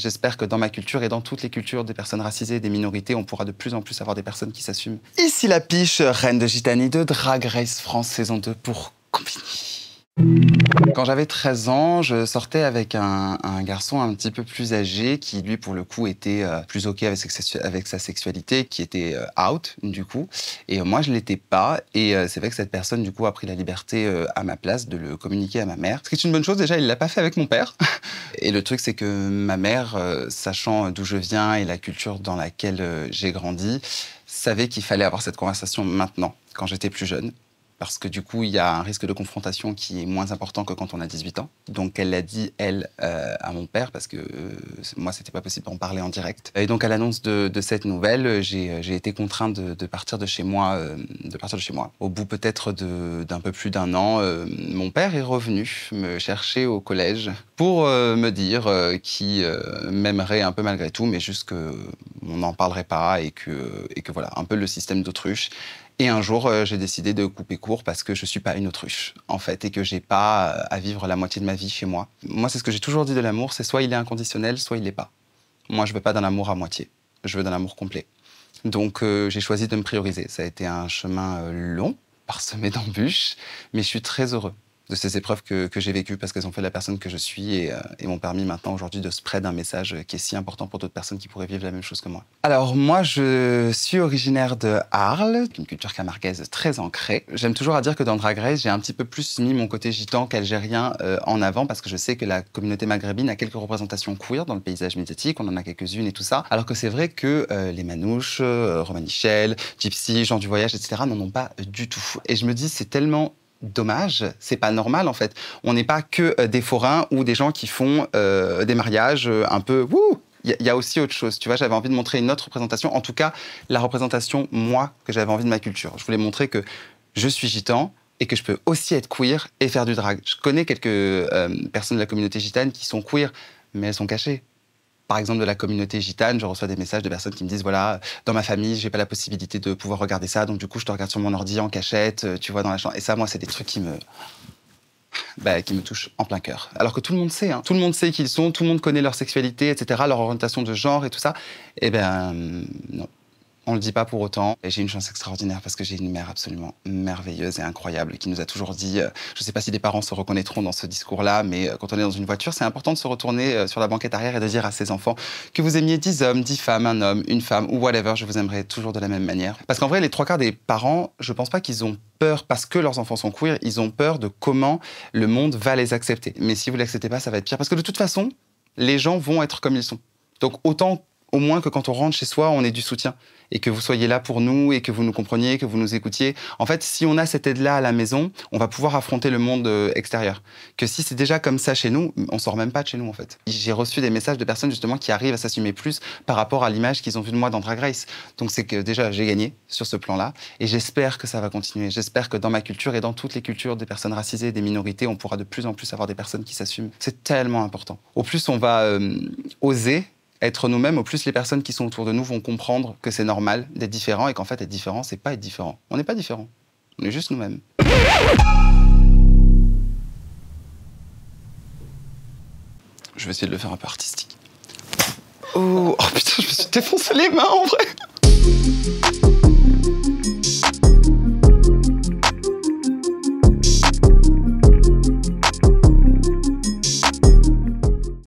J'espère que dans ma culture et dans toutes les cultures des personnes racisées et des minorités, on pourra de plus en plus avoir des personnes qui s'assument. Ici la Piche, reine de Gitanie de Drag Race France saison 2 pour Combini. Quand j'avais 13 ans, je sortais avec un garçon un petit peu plus âgé qui, lui, pour le coup, était plus OK avec sa sexualité, qui était out, du coup. Et moi, je l'étais pas. Et c'est vrai que cette personne, du coup, a pris la liberté à ma place de le communiquer à ma mère. Ce qui est une bonne chose, déjà, il l'a pas fait avec mon père. Et le truc, c'est que ma mère, sachant d'où je viens et la culture dans laquelle j'ai grandi, savait qu'il fallait avoir cette conversation maintenant, quand j'étais plus jeune. Parce que du coup, il y a un risque de confrontation qui est moins important que quand on a 18 ans. Donc elle l'a dit, elle, à mon père, parce que moi, c'était pas possible d'en parler en direct. Et donc à l'annonce de cette nouvelle, j'ai été contraint de partir de chez moi. Au bout peut-être d'un peu plus d'un an, mon père est revenu me chercher au collège pour me dire qu'il m'aimerait un peu malgré tout, mais juste qu'on n'en parlerait pas et que voilà, un peu le système d'autruche. Et un jour, j'ai décidé de couper court parce que je suis pas une autruche, en fait, et que j'ai pas à vivre la moitié de ma vie chez moi. Moi, c'est ce que j'ai toujours dit de l'amour, c'est soit il est inconditionnel, soit il l'est pas. Moi, je veux pas d'un amour à moitié, je veux d'un amour complet. Donc, j'ai choisi de me prioriser. Ça a été un chemin long, parsemé d'embûches, mais je suis très heureux de ces épreuves que j'ai vécues parce qu'elles ont fait la personne que je suis et m'ont permis maintenant aujourd'hui de spread un message qui est si important pour d'autres personnes qui pourraient vivre la même chose que moi. Alors moi, je suis originaire de Arles, une culture camarguaise très ancrée. J'aime toujours à dire que dans Drag Race, j'ai un petit peu plus mis mon côté gitan qu'algérien en avant parce que je sais que la communauté maghrébine a quelques représentations queer dans le paysage médiatique, on en a quelques-unes et tout ça, alors que c'est vrai que les manouches, Romanichel, Gypsy, gens du voyage, etc. n'en ont pas du tout. Et je me dis, c'est tellement dommage, c'est pas normal en fait. On n'est pas que des forains ou des gens qui font des mariages un peu wouh. Il y a aussi autre chose, tu vois, j'avais envie de montrer une autre représentation, en tout cas la représentation, moi, que j'avais envie de ma culture. Je voulais montrer que je suis gitan et que je peux aussi être queer et faire du drag. Je connais quelques personnes de la communauté gitane qui sont queer, mais elles sont cachées. Par exemple, de la communauté gitane, je reçois des messages de personnes qui me disent, voilà, dans ma famille, j'ai pas la possibilité de pouvoir regarder ça, donc du coup, je te regarde sur mon ordi en cachette, tu vois, dans la chambre. Et ça, moi, c'est des trucs qui me touchent en plein cœur. Alors que tout le monde sait, hein. Tout le monde sait qui ils sont, tout le monde connaît leur sexualité, etc., leur orientation de genre et tout ça. Eh ben, non. On le dit pas pour autant. Et j'ai une chance extraordinaire parce que j'ai une mère absolument merveilleuse et incroyable qui nous a toujours dit, je sais pas si les parents se reconnaîtront dans ce discours-là, mais quand on est dans une voiture, c'est important de se retourner sur la banquette arrière et de dire à ses enfants que vous aimiez 10 hommes, 10 femmes, un homme, une femme ou whatever, je vous aimerai toujours de la même manière. Parce qu'en vrai, les 3/4 des parents, je pense pas qu'ils ont peur parce que leurs enfants sont queer, ils ont peur de comment le monde va les accepter. Mais si vous l'acceptez pas, ça va être pire. Parce que de toute façon, les gens vont être comme ils sont. Donc autant au moins que quand on rentre chez soi, on ait du soutien et que vous soyez là pour nous et que vous nous compreniez, que vous nous écoutiez. En fait, si on a cette aide-là à la maison, on va pouvoir affronter le monde extérieur. Que si c'est déjà comme ça chez nous, on sort même pas de chez nous, en fait. J'ai reçu des messages de personnes, justement, qui arrivent à s'assumer plus par rapport à l'image qu'ils ont vue de moi dans Drag Race. Donc c'est que déjà, j'ai gagné sur ce plan-là et j'espère que ça va continuer. J'espère que dans ma culture et dans toutes les cultures des personnes racisées et des minorités, on pourra de plus en plus avoir des personnes qui s'assument. C'est tellement important. Au plus on va oser être nous-mêmes, au plus les personnes qui sont autour de nous vont comprendre que c'est normal d'être différent et qu'en fait, être différent, c'est pas être différent. On n'est pas différent. On est juste nous-mêmes. Je vais essayer de le faire un peu artistique. Oh putain, je me suis défoncé les mains en vrai.